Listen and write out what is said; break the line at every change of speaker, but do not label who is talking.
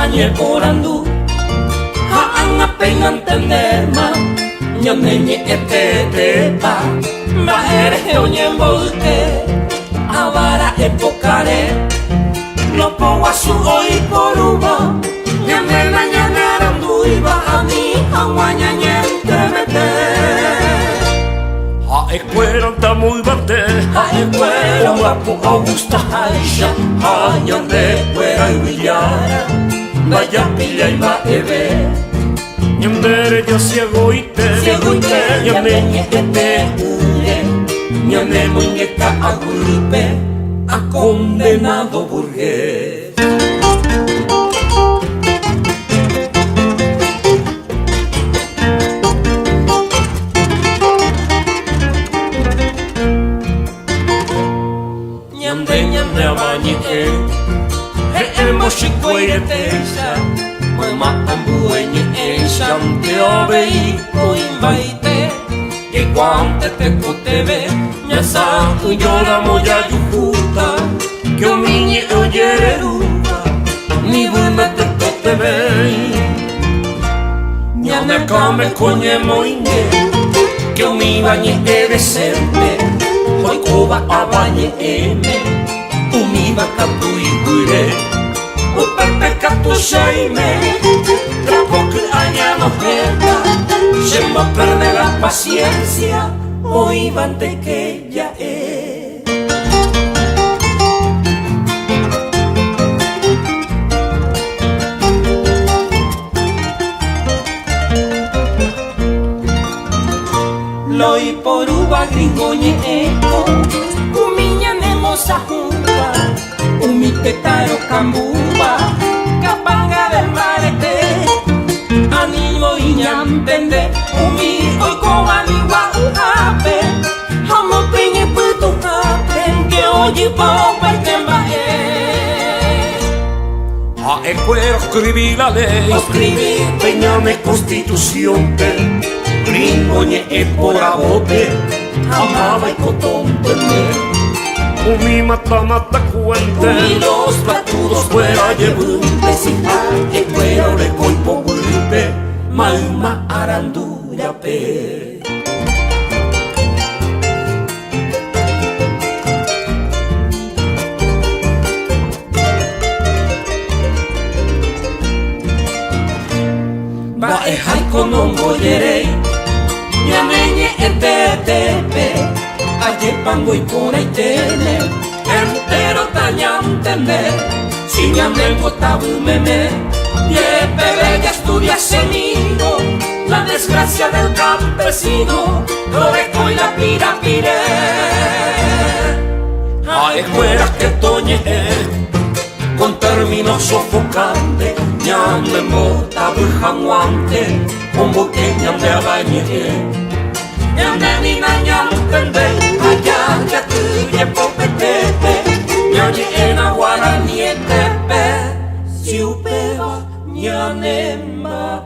bañe orandu Haanga pengan tenerma Nyanenye etetepa Maere onyembote Awara epokare Lopo wasu oi poruba Nyanena nyanerandu iba ani Hawanya nyentemete
Haekueran tamu ibate
Haekueran wapu augusta haisha Hanyande kuera iwiyara Vaya pilla iba ebe
Nyandere ya siegoite
Nyamenye ete ure Nyame muñeca aguripe A condenado burgués Nyande abañe Moshikwe teisha Mama ambueñe Shante obei Uimbaite Que cuante te kutebe Nyasa uyora moya yukuta Que omiñe oyere ruba Ni bume te kutebe Nyane kame konye moine Que omibañe ebesente Hoy koba abañe eme Umiba katu igure Upepe katu shaime Trapo que aña no queda Shemba perde la paciencia Hoy bante que ya es Loi poruba gringoñe eko Umiña nemosa junta Umi petaro cambuba Capanga del marete Animo iñantende Umi oikoa niwa uape Hamo peñe putu apen Que oye popa y tembae
Haekuera escribí la ley
Escribí
Peñame constitución te Gringoñe e por abote
Amaba y cotón tener
Umi mata cuente
Umi los platudos fuera llevuntes Y que cuero de colpo gulpe Malma arandura pe Ba e haiko non boyerei Nyamenye etetepe Aye pango y por ahí tene Entero tañantene Si nyamengo tabumeme Yepe bella estudia semino La desgracia del campesino Loreco y la pirapire Haekuera que toñe Con términos sofocantes Nyame mota bujanguante Con boqueña me abañe Nyame nina nyantende Ayanga tuye popetete Nyañe ena guarani etepe Si upeba nyanema